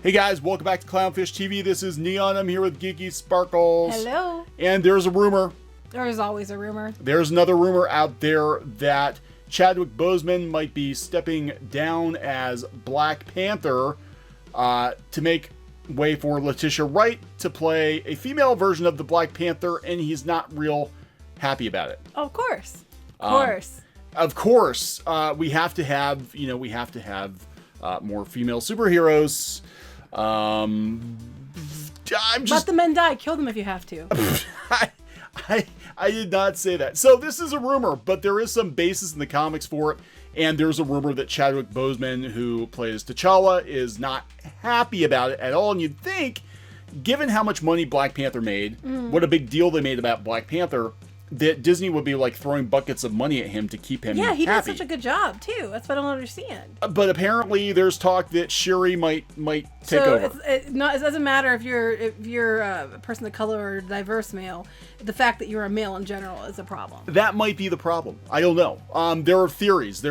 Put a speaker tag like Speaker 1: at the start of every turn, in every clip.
Speaker 1: Hey guys, welcome back to Clownfish TV. This is Kneon. I'm here with Geeky Sparkles.
Speaker 2: Hello.
Speaker 1: And there's a rumor.
Speaker 2: There is always a rumor.
Speaker 1: There's another rumor out there that Chadwick Boseman might be stepping down as Black Panther to make way for Letitia Wright to play a female version of the Black Panther, and he's not real happy about it.
Speaker 2: Of course. Of course.
Speaker 1: We have to have, more female superheroes.
Speaker 2: Let the men die. Kill them if you have to.
Speaker 1: I did not say that. So this is a rumor, but there is some basis in the comics for it. And there's a rumor that Chadwick Boseman, who plays T'Challa, is not happy about it at all. And you'd think, given how much money Black Panther made, what a big deal they made about Black Panther, that Disney would be like throwing buckets of money at him to keep him happy.
Speaker 2: Yeah, he did such a good job too. That's what I don't understand.
Speaker 1: But apparently, there's talk that Shuri might take over.
Speaker 2: It doesn't matter if you're a person of color or a diverse male. The fact that you're a male in general is a problem.
Speaker 1: That might be the problem. I don't know. There are theories.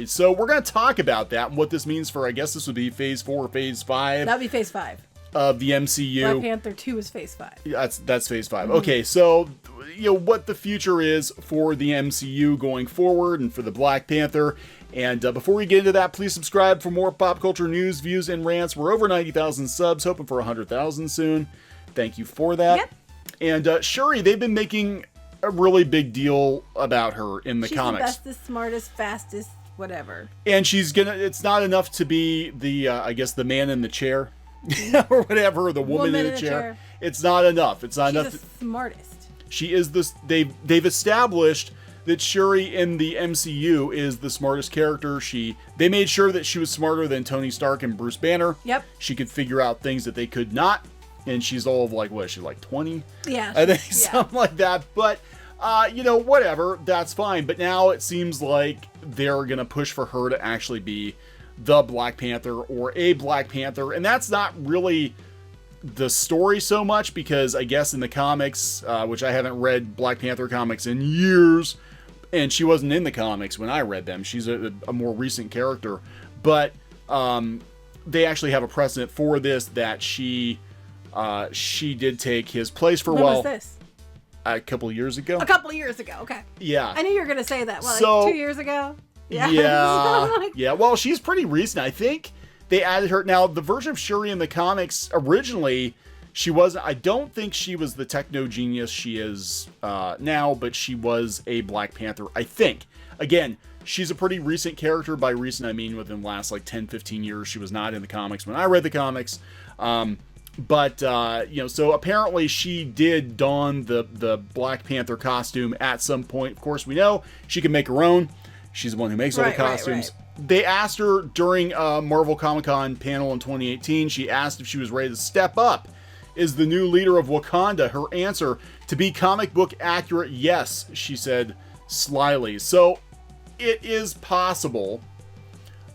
Speaker 1: So we're going to talk about that and what this means for, I guess this would be Phase 4 or Phase 5.
Speaker 2: That'd be Phase 5.
Speaker 1: Of the MCU.
Speaker 2: Black Panther 2 is Phase 5.
Speaker 1: That's Phase 5. Okay, so what the future is for the MCU going forward and for the Black Panther. And before we get into that, please subscribe for more pop culture news, views, and rants. We're over 90,000 subs, hoping for 100,000 soon. Thank you for that. Yep. And Shuri, they've been making a really big deal about her in the comics.
Speaker 2: She's the bestest, smartest, fastest, whatever.
Speaker 1: And it's not enough to be the, I guess, the man in the chair. Or whatever, the woman in the chair. It's not enough. It's not enough.
Speaker 2: She's the smartest.
Speaker 1: She is this. They've established that Shuri in the MCU is the smartest character. They made sure that she was smarter than Tony Stark and Bruce Banner.
Speaker 2: Yep.
Speaker 1: She could figure out things that they could not. And she's all of like, what is she, like 20?
Speaker 2: Yeah.
Speaker 1: I think something like that. But whatever, that's fine. But now it seems like they're gonna push for her to actually be the Black Panther or a Black Panther, and that's not really the story so much, because I guess in the comics, which I haven't read Black Panther comics in years, and she wasn't in the comics when I read them. She's a more recent character, but they actually have a precedent for this, that she did take his place for a while.
Speaker 2: When was this?
Speaker 1: A couple of years ago.
Speaker 2: Okay.
Speaker 1: Yeah.
Speaker 2: I knew you were gonna say that. Like 2 years ago.
Speaker 1: Yeah. Well, she's pretty recent. I think they added her. Now, the version of Shuri in the comics, originally, she wasn't. I don't think she was the techno genius she is now, but she was a Black Panther, I think. Again, she's a pretty recent character. By recent, I mean within the last like 10, 15 years. She was not in the comics when I read the comics. So apparently she did don the Black Panther costume at some point. Of course, we know she can make her own. She's the one who makes all the costumes. Right. They asked her during a Marvel Comic-Con panel in 2018, she asked if she was ready to step up as the new leader of Wakanda. Her answer, to be comic book accurate, yes, she said slyly. So it is possible.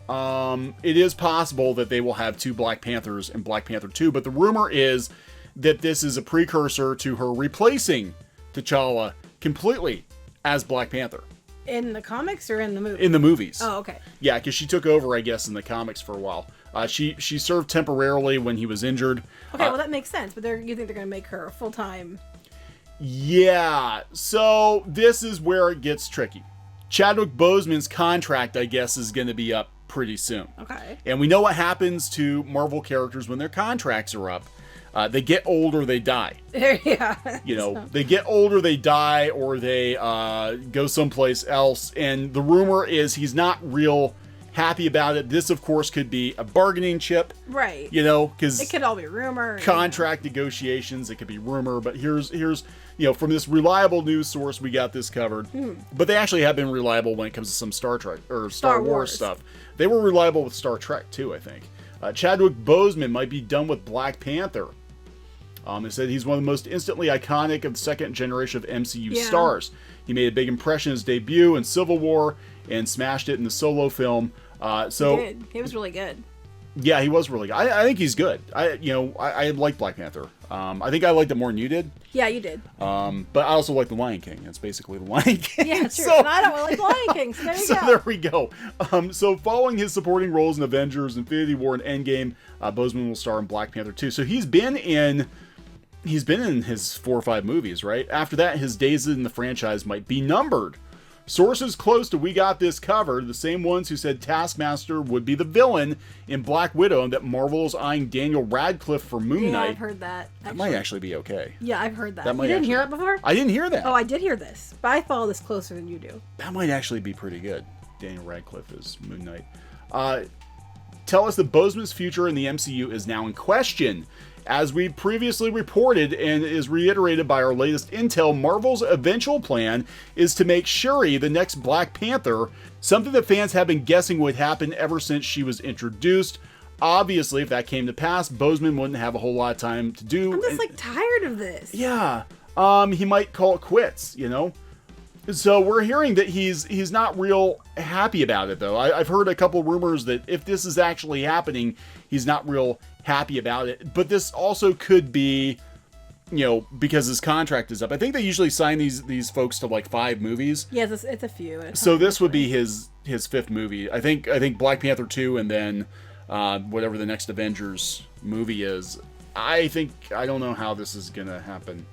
Speaker 1: It is possible that they will have two Black Panthers in Black Panther 2, but the rumor is that this is a precursor to her replacing T'Challa completely as Black Panther.
Speaker 2: In the comics or in the movies?
Speaker 1: In the movies.
Speaker 2: Oh, okay.
Speaker 1: Yeah, because she took over, I guess, in the comics for a while. She served temporarily when he was injured.
Speaker 2: Okay, well, that makes sense, but you think they're going to make her a full-time...
Speaker 1: Yeah, so this is where it gets tricky. Chadwick Boseman's contract, I guess, is going to be up pretty soon.
Speaker 2: Okay.
Speaker 1: And we know what happens to Marvel characters when their contracts are up. They get old or they die.
Speaker 2: Yeah.
Speaker 1: They get older, they die, or they go someplace else. And the rumor is he's not real happy about it. This, of course, could be a bargaining chip.
Speaker 2: Right.
Speaker 1: Because
Speaker 2: it could all be rumor.
Speaker 1: Contract negotiations, it could be rumor. But here's from this reliable news source, we got this covered. But they actually have been reliable when it comes to some Star Trek or Star Wars stuff. They were reliable with Star Trek, too, I think. Chadwick Boseman might be done with Black Panther. It said he's one of the most instantly iconic of the second generation of MCU stars. He made a big impression in his debut in Civil War and smashed it in the solo film.
Speaker 2: He was really good.
Speaker 1: Yeah, he was really good. I think he's good. I like Black Panther. I think I liked it more than you did.
Speaker 2: Yeah, you did.
Speaker 1: But I also like The Lion King. It's basically The Lion King.
Speaker 2: Yeah, true. So, and I don't like The Lion King. So there you go.
Speaker 1: There we go. So following his supporting roles in Avengers, Infinity War, and Endgame, Boseman will star in Black Panther 2. So he's been in his 4 or 5 movies, right? After that, his days in the franchise might be numbered. Sources close to We Got This Covered, the same ones who said Taskmaster would be the villain in Black Widow and that Marvel is eyeing Daniel Radcliffe for Moon Knight.
Speaker 2: Yeah, I've heard that.
Speaker 1: That might actually be okay.
Speaker 2: Yeah, I've heard that. You didn't hear that before?
Speaker 1: I didn't hear that.
Speaker 2: Oh, I did hear this, but I follow this closer than you do.
Speaker 1: That might actually be pretty good. Daniel Radcliffe is Moon Knight. Tell us that Boseman's future in the MCU is now in question. As we previously reported and is reiterated by our latest intel, Marvel's eventual plan is to make Shuri the next Black Panther, something that fans have been guessing would happen ever since she was introduced. Obviously, if that came to pass, Boseman wouldn't have a whole lot of time to do.
Speaker 2: I'm just tired of this.
Speaker 1: Yeah. He might call it quits, So we're hearing that he's not real happy about it, though. I've heard a couple rumors that if this is actually happening, he's not real happy about it. But this also could be, because his contract is up. I think they usually sign these folks to 5 movies.
Speaker 2: Yeah, it's a few.
Speaker 1: So this would be his 5th movie. I think Black Panther 2 and then whatever the next Avengers movie is. I don't know how this is gonna happen.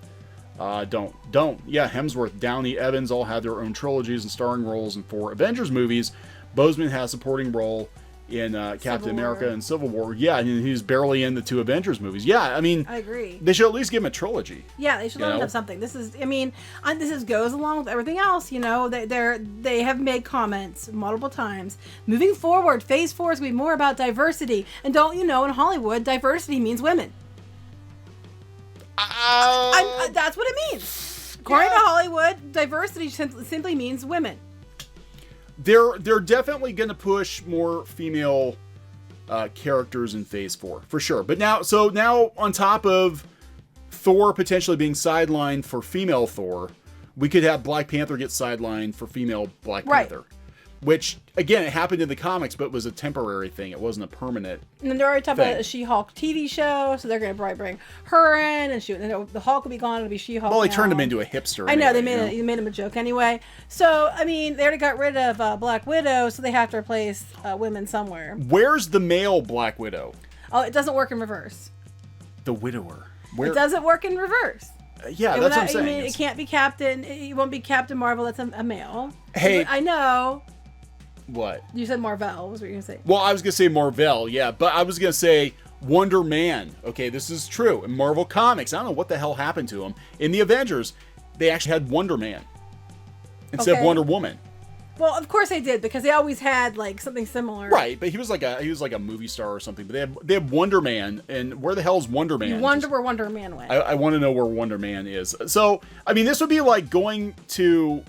Speaker 1: Don't. Yeah, Hemsworth, Downey, Evans all had their own trilogies and starring roles in 4 Avengers movies. Boseman has a supporting role in Captain America and Civil War. Yeah, and he's barely in the 2 Avengers movies. Yeah, I mean,
Speaker 2: I agree.
Speaker 1: They should at least give him a trilogy.
Speaker 2: Yeah, they should let him have something. This is goes along with everything else. They have made comments multiple times. Moving forward, Phase 4 is going to be more about diversity. And don't you know, in Hollywood, diversity means women. That's what it means. According to Hollywood, diversity simply means women.
Speaker 1: They're definitely going to push more female characters in Phase 4 for sure. But now on top of Thor potentially being sidelined for female Thor, we could have Black Panther get sidelined for female Black Panther. Which, again, it happened in the comics, but was a temporary thing. It wasn't a permanent
Speaker 2: And then they're already talking about a She-Hulk TV show, so they're going to probably bring her in, and the Hulk will be gone, it'll be She-Hulk.
Speaker 1: Well, they turned him into a hipster.
Speaker 2: I know, they made him a joke anyway. So, I mean, they already got rid of Black Widow, so they have to replace women somewhere.
Speaker 1: Where's the male Black Widow?
Speaker 2: Oh, it doesn't work in reverse.
Speaker 1: The widower.
Speaker 2: It doesn't work in reverse.
Speaker 1: Yeah, that's what I'm saying.
Speaker 2: I mean, it can't be Captain. It won't be Captain Marvel. That's a male.
Speaker 1: Hey,
Speaker 2: I know.
Speaker 1: What?
Speaker 2: You said Marvel. Was what you were gonna say?
Speaker 1: Well, I was gonna say Marvel, yeah, but I was gonna say Wonder Man. Okay, this is true. In Marvel Comics, I don't know what the hell happened to him. In the Avengers, they actually had Wonder Man instead of Wonder Woman.
Speaker 2: Well, of course they did, because they always had something similar.
Speaker 1: Right, but he was like a movie star or something. But they have Wonder Man, and where the hell is Wonder Man?
Speaker 2: You wonder where Wonder Man went.
Speaker 1: I want to know where Wonder Man is. So, I mean, this would be like going to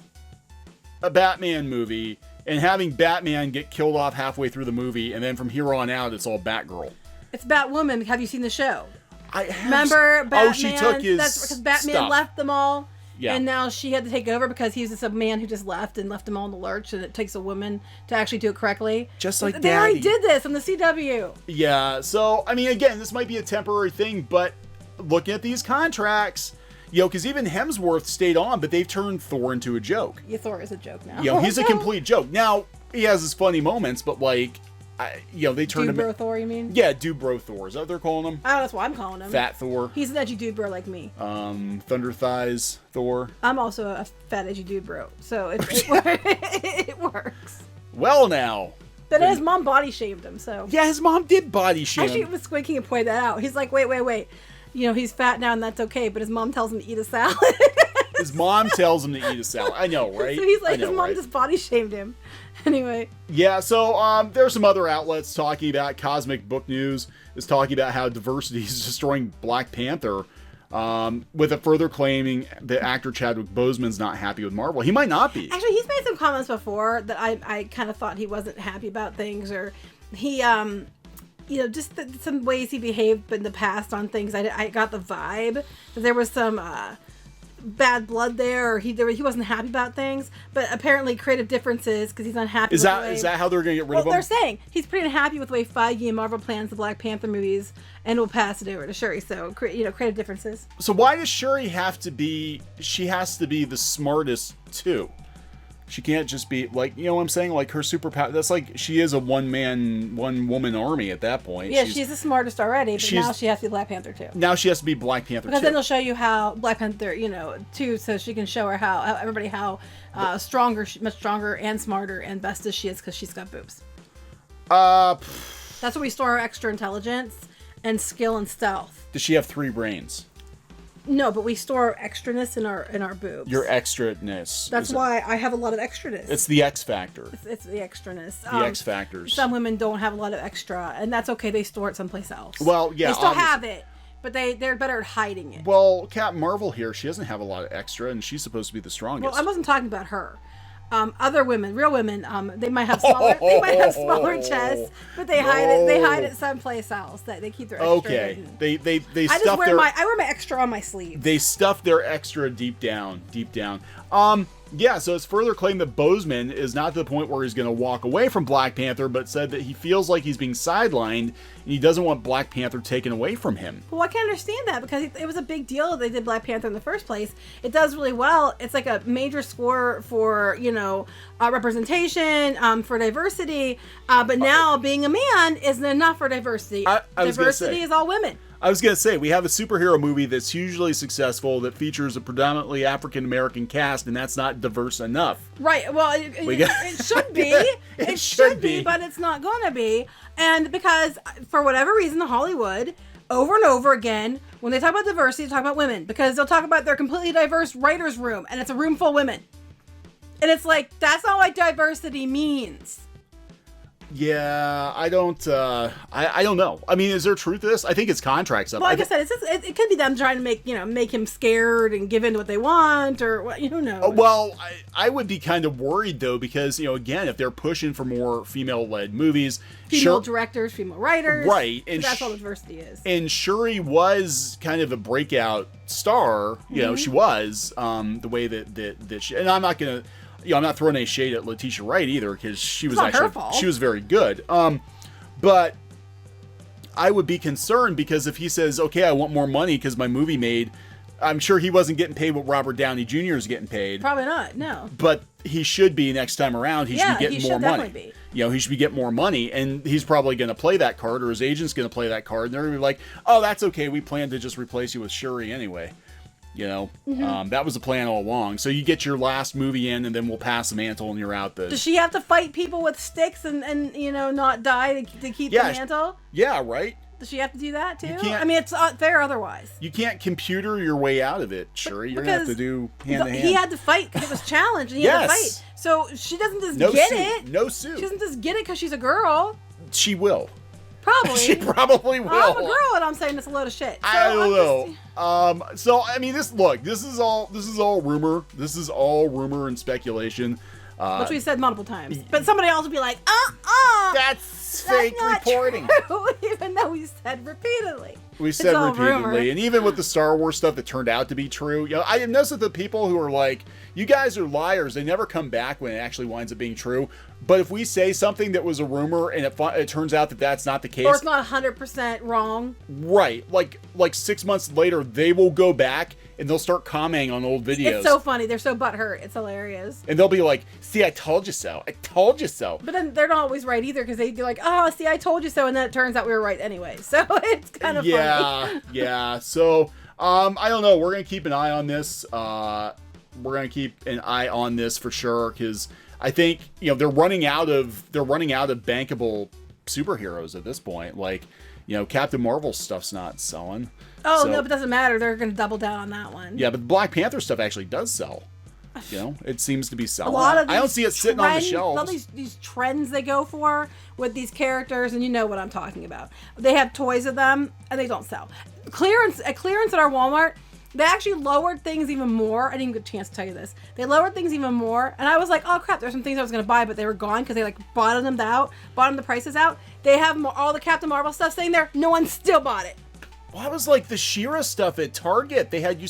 Speaker 1: a Batman movie and having Batman get killed off halfway through the movie, and then from here on out, it's all Batgirl.
Speaker 2: It's Batwoman. Have you seen the show?
Speaker 1: I have.
Speaker 2: Remember Batman?
Speaker 1: Oh, she took his
Speaker 2: That's because Batman
Speaker 1: stuff.
Speaker 2: left them all.
Speaker 1: Yeah.
Speaker 2: And now she had to take over because he's just a man who just left them all in the lurch, and it takes a woman to actually do it correctly.
Speaker 1: Just like
Speaker 2: They already
Speaker 1: Daddy.
Speaker 2: did this on the CW.
Speaker 1: Yeah, so, I mean, again, this might be a temporary thing, but looking at these contracts, because even Hemsworth stayed on, but they've turned Thor into a joke.
Speaker 2: Yeah, Thor is a joke now.
Speaker 1: He's a complete joke. Now, he has his funny moments, but they turned him...
Speaker 2: Dude-bro Thor, you mean?
Speaker 1: Yeah, Dude-bro Thor. Is that what they're calling him?
Speaker 2: Oh, that's what I'm calling him.
Speaker 1: Fat Thor.
Speaker 2: He's an edgy dude bro like me.
Speaker 1: Thunder Thighs Thor.
Speaker 2: I'm also a fat edgy dude bro, so it works.
Speaker 1: Well, now...
Speaker 2: But his mom body shamed him, so...
Speaker 1: Yeah, his mom did body shame him.
Speaker 2: Actually, it was Squid and pointed that out. He's like, wait. He's fat now and that's okay, but his mom tells him to eat a salad.
Speaker 1: His mom tells him to eat a salad. I know, right?
Speaker 2: So he's like, his mom just body shamed him. Anyway.
Speaker 1: Yeah, so there's some other outlets talking about Cosmic Book News is talking about how diversity is destroying Black Panther, with a further claiming that actor Chadwick Boseman's not happy with Marvel. He might not be.
Speaker 2: Actually, he's made some comments before that I kind of thought he wasn't happy about things, or he, just some ways he behaved in the past on things. I got the vibe that there was some bad blood there, or he wasn't happy about things. But apparently, creative differences because he's unhappy.
Speaker 1: Is that how they're going to get rid of him?
Speaker 2: They're saying he's pretty unhappy with the way Feige and Marvel plans the Black Panther movies, and will pass it over to Shuri. So creative differences.
Speaker 1: So why does Shuri have to be? She has to be the smartest too. She can't just be like, you know what I'm saying? Like her superpower. That's like she is a one woman army at that point.
Speaker 2: Yeah, she's the smartest already, but now she has to be Black Panther too.
Speaker 1: Now she has to be Black Panther
Speaker 2: because
Speaker 1: too.
Speaker 2: Then they'll show you how Black Panther, too, so she can show her how much stronger and smarter and best as she is because she's got boobs. That's where we store our extra intelligence and skill and stealth.
Speaker 1: Does she have 3 brains?
Speaker 2: No, but we store extraness in our boobs.
Speaker 1: Your extraness.
Speaker 2: That's why I have a lot of extraness.
Speaker 1: It's the X factor.
Speaker 2: It's the extraness.
Speaker 1: The X factors.
Speaker 2: Some women don't have a lot of extra, and that's okay. They store it someplace else.
Speaker 1: Well, yeah,
Speaker 2: they still have it, but they're better at hiding it.
Speaker 1: Well, Captain Marvel here, she doesn't have a lot of extra, and she's supposed to be the strongest.
Speaker 2: Well, I wasn't talking about her. Other women, real women, they might have smaller chests, but they hide it someplace else. That they keep their extra hidden.
Speaker 1: They
Speaker 2: I
Speaker 1: stuff
Speaker 2: wear my extra on my sleeve.
Speaker 1: They stuff their extra deep down. Yeah, so it's further claimed that Boseman is not to the point where he's going to walk away from Black Panther, but said that he feels like he's being sidelined and he doesn't want Black Panther taken away from him.
Speaker 2: Well, I can understand that because it was a big deal that they did Black Panther in the first place. It does really well. It's like a major score for, representation, for diversity. But now being a man isn't enough for diversity. Diversity is all women.
Speaker 1: I was going to say, we have a superhero movie that's hugely successful that features a predominantly African-American cast, and that's not diverse enough.
Speaker 2: Right. Well, it should be. It should be, but it's not going to be. And because, for whatever reason, Hollywood, over and over again, when they talk about diversity, they talk about women. Because they'll talk about their completely diverse writer's room, and it's a room full of women. And it's like, that's not what diversity means.
Speaker 1: Yeah, I don't know. I mean, is there truth to this? I think it's contract stuff.
Speaker 2: Well, like I said, it could be them trying to make him scared and give in to what they want, or what, who knows.
Speaker 1: Well, I would be kind of worried though, because again, if they're pushing for more female-led movies,
Speaker 2: female directors, female writers,
Speaker 1: right, and
Speaker 2: that's all diversity is.
Speaker 1: And Shuri was kind of a breakout star. She was the way that she, and I'm not gonna. I'm not throwing any shade at Letitia Wright either, because she was she was very good. But I would be concerned because if he says, okay, I want more money because my movie made, I'm sure he wasn't getting paid what Robert Downey Jr. is getting paid.
Speaker 2: Probably not, no.
Speaker 1: But he should be next time around. He should be getting more money. He should be getting more money, and he's probably going to play that card, or his agent's going to play that card, and they're going to be like, oh, that's okay, we plan to just replace you with Shuri anyway. That was the plan all along. So you get your last movie in, and then we'll pass the mantle, and you're out.
Speaker 2: Does she have to fight people with sticks and not die to keep the mantle?
Speaker 1: Yeah, right.
Speaker 2: Does she have to do that too? I mean, it's not fair otherwise.
Speaker 1: You can't computer your way out of it, Shuri. You're gonna have to do hand to hand.
Speaker 2: He had to fight because it was challenged, and he had to fight. So she doesn't just get it.
Speaker 1: No suit.
Speaker 2: She doesn't just get it because she's a girl.
Speaker 1: She will.
Speaker 2: Probably.
Speaker 1: She probably will.
Speaker 2: I'm a girl, and I'm saying it's a load of shit. So
Speaker 1: I don't know. So I mean, this is all rumor. This is all rumor and speculation.
Speaker 2: Which we said multiple times. But somebody else would be like,
Speaker 1: that's fake reporting.
Speaker 2: True, even though we said repeatedly.
Speaker 1: We said repeatedly, and even with the Star Wars stuff that turned out to be true, I have noticed that the people who are like, you guys are liars, they never come back when it actually winds up being true. But if we say something that was a rumor and it turns out that that's not the case,
Speaker 2: or it's not 100% wrong,
Speaker 1: right? Like 6 months later, they will go back and they'll start commenting on old videos.
Speaker 2: It's so funny. They're so butthurt. It's hilarious.
Speaker 1: And they'll be like, "See, I told you so. I told you so."
Speaker 2: But then they're not always right either, because they'd be like, "Oh, see, I told you so," and then it turns out we were right anyway. So it's kind of funny.
Speaker 1: Yeah. So I don't know. We're gonna keep an eye on this. We're gonna keep an eye on this for sure, because I think they're running out of bankable superheroes at this point. Like, Captain Marvel stuff's not selling.
Speaker 2: Oh, no, but it doesn't matter. They're going to double down on that one.
Speaker 1: Yeah, but the Black Panther stuff actually does sell. It seems to be selling.
Speaker 2: A lot of
Speaker 1: I don't see it sitting on the shelves.
Speaker 2: All these trends they go for with these characters, and you know what I'm talking about. They have toys of them, and they don't sell. Clearance at our Walmart, they actually lowered things even more. I didn't get a chance to tell you this. They lowered things even more, and I was like, oh crap, there's some things I was going to buy, but they were gone because they bottomed the prices out. They have all the Captain Marvel stuff sitting there. No one still bought it.
Speaker 1: Well, it was like the She-Ra stuff at Target. They had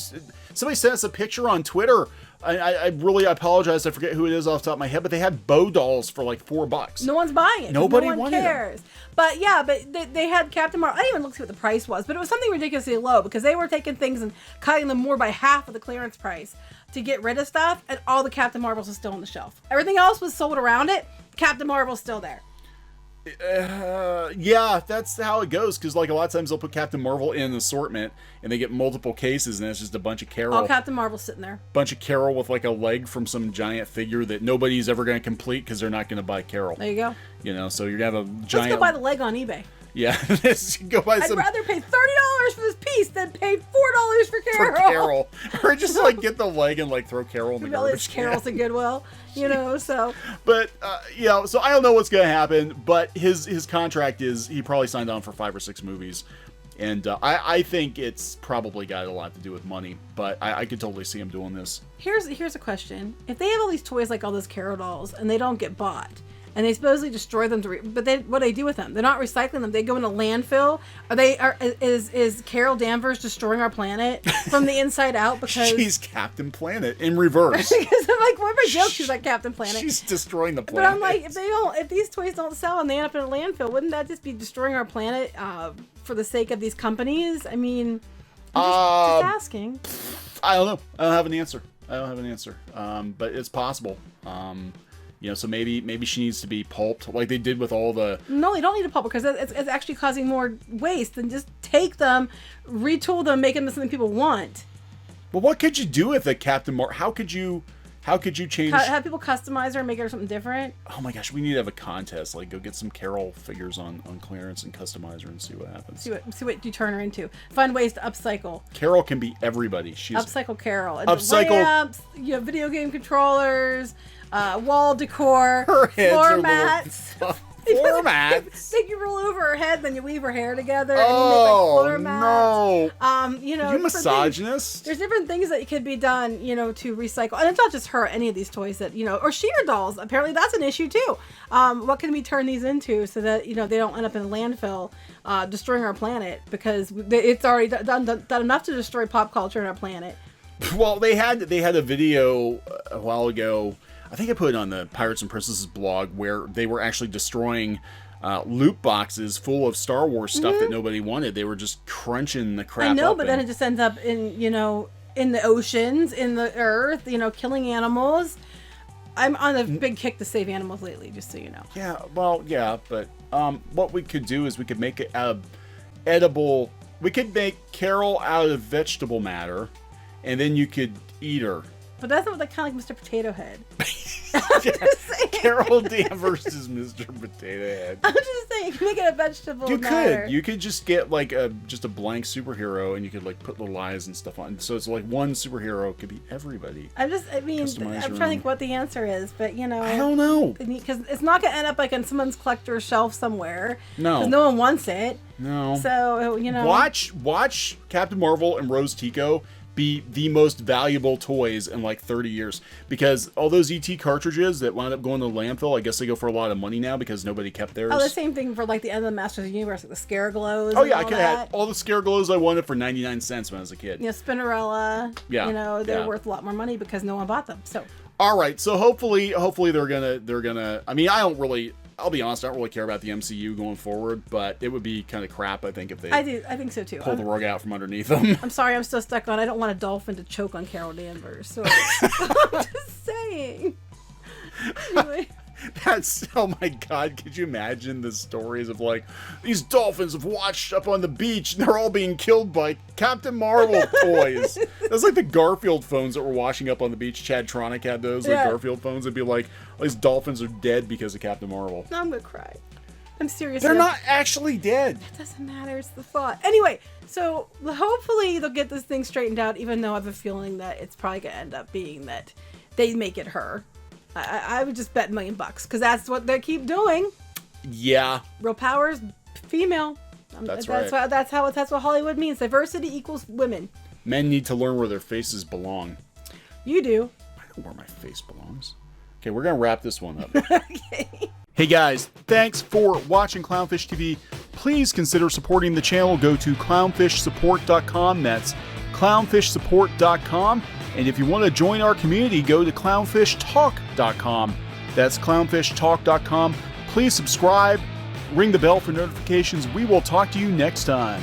Speaker 1: Somebody sent us a picture on Twitter. I really apologize. I forget who it is off the top of my head, but they had Bo dolls for like $4.
Speaker 2: No one's buying it.
Speaker 1: Nobody
Speaker 2: no one
Speaker 1: wanted
Speaker 2: cares. Them. But yeah, they had Captain Marvel. I didn't even look to see what the price was, but it was something ridiculously low because they were taking things and cutting them more by half of the clearance price to get rid of stuff, and all the Captain Marvels are still on the shelf. Everything else was sold around it. Captain Marvel's still there.
Speaker 1: Yeah, that's how it goes, because like a lot of times they'll put Captain Marvel in an assortment and they get multiple cases and it's just a bunch of Carol.
Speaker 2: All Captain Marvel's sitting there.
Speaker 1: Bunch of Carol with like a leg from some giant figure that nobody's ever going to complete because they're not going to buy Carol.
Speaker 2: There you go.
Speaker 1: You know, so you're going to have a giant...
Speaker 2: Let's go buy the leg on eBay.
Speaker 1: Yeah, go buy
Speaker 2: I'd
Speaker 1: some...
Speaker 2: rather pay $30 for this piece than pay $4 for Carol.
Speaker 1: Or just like get the leg and like throw Carol in the garbage can.
Speaker 2: Carol's in Goodwill, you know, so...
Speaker 1: But, you know, so I don't know what's going to happen, but his contract is, he probably signed on for 5 or 6 movies. And I think it's probably got a lot to do with money, but I could totally see him doing this.
Speaker 2: Here's a question. If they have all these toys like all those Carol dolls and they don't get bought, and they supposedly destroy them but what do they do with them? They're not recycling them. They go in a landfill. Is Carol Danvers destroying our planet from the inside out because
Speaker 1: she's Captain Planet in reverse?
Speaker 2: Because I'm like, what if I joke she's like Captain Planet?
Speaker 1: She's destroying the planet.
Speaker 2: But I'm like, if these toys don't sell and they end up in a landfill, wouldn't that just be destroying our planet for the sake of these companies? I mean, I'm just asking.
Speaker 1: I don't know. I don't have an answer. But it's possible. You know, so maybe she needs to be pulped like they did with all the... No,
Speaker 2: they don't need to pulp because it's actually causing more waste than just take them, retool them, make them something people want.
Speaker 1: Well, what could you do with a Captain Marvel? How could you change...
Speaker 2: Have people customize her and make her something different?
Speaker 1: Oh my gosh, we need to have a contest. Like, go get some Carol figures on clearance and customize her and see what happens.
Speaker 2: See what you turn her into. Find ways to upcycle.
Speaker 1: Carol can be everybody. She's
Speaker 2: upcycle Carol. And
Speaker 1: upcycle
Speaker 2: lamps, you know, video game controllers, wall decor, floor mats.
Speaker 1: Floor mats.
Speaker 2: Think you roll over her head, then you weave her hair together, and you make like floor mats.
Speaker 1: No.
Speaker 2: You know,
Speaker 1: you misogynist.
Speaker 2: There's different things that could be done, you know, to recycle, and it's not just her. Any of these toys that you know, or sheer dolls. Apparently, that's an issue too. What can we turn these into so that you know they don't end up in a landfill, destroying our planet because it's already done enough to destroy pop culture and our planet.
Speaker 1: Well, they had a video a while ago. I think I put it on the Pirates and Princesses blog where they were actually destroying loot boxes full of Star Wars stuff that nobody wanted. They were just crunching the crap.
Speaker 2: I know,
Speaker 1: up
Speaker 2: but then it just ends up in in the oceans, in the earth, killing animals. I'm on a big kick to save animals lately, just so you know.
Speaker 1: Yeah, well, yeah, but what we could do is we could make it out of edible. We could make Carol out of vegetable matter, and then you could eat her.
Speaker 2: But that's not kind of like Mr. Potato Head.
Speaker 1: Carol Danvers is Mr. Potato Head.
Speaker 2: I'm just saying, you can make it a vegetable matter.
Speaker 1: You could just get like just a blank superhero, and you could like put little eyes and stuff on. So it's like one superhero could be everybody.
Speaker 2: I'm trying to think what the answer is, but
Speaker 1: I don't know.
Speaker 2: Because it's not going to end up like on someone's collector's shelf somewhere.
Speaker 1: No.
Speaker 2: Because no one wants it.
Speaker 1: No.
Speaker 2: So,
Speaker 1: Watch Captain Marvel and Rose Tico be the most valuable toys in like 30 years, because all those ET cartridges that wound up going to the landfill, I guess they go for a lot of money now because nobody kept theirs.
Speaker 2: Oh, the same thing for like the end of the Masters of the Universe, like the Scareglows.
Speaker 1: Oh yeah, I could have had all the Scareglows I wanted for 99 cents when I was a kid.
Speaker 2: Yeah, Spinnerella.
Speaker 1: Yeah,
Speaker 2: they're worth a lot more money because no one bought them. So.
Speaker 1: All right, so hopefully they're gonna. I mean, I'll be honest, I don't really care about the MCU going forward, but it would be kind of crap, I think, if they... I
Speaker 2: think so, too.
Speaker 1: Pull the rug out from underneath them.
Speaker 2: I'm sorry, I'm still stuck on, I don't want a dolphin to choke on Carol Danvers, so I'm just saying. Anyway.
Speaker 1: Oh my god, could you imagine the stories of like, these dolphins have washed up on the beach and they're all being killed by Captain Marvel toys. That's like the Garfield phones that were washing up on the beach. Chad Tronic had those, like Garfield phones. It'd be like, all these dolphins are dead because of Captain Marvel.
Speaker 2: I'm gonna cry. I'm serious.
Speaker 1: They're not actually dead.
Speaker 2: It doesn't matter, it's the thought. Anyway, so hopefully they'll get this thing straightened out, even though I have a feeling that it's probably gonna end up being that they make it her. I would just bet $1 million because that's what they keep doing.
Speaker 1: Yeah.
Speaker 2: Real power's female.
Speaker 1: That's right.
Speaker 2: That's what Hollywood means. Diversity equals women.
Speaker 1: Men need to learn where their faces belong.
Speaker 2: You do.
Speaker 1: I know where my face belongs. Okay, we're gonna wrap this one up.
Speaker 2: Okay.
Speaker 1: Hey guys, thanks for watching Clownfish TV. Please consider supporting the channel. Go to clownfishsupport.com. That's clownfishsupport.com. And if you want to join our community, go to clownfishtalk.com. That's clownfishtalk.com. Please subscribe, ring the bell for notifications. We will talk to you next time.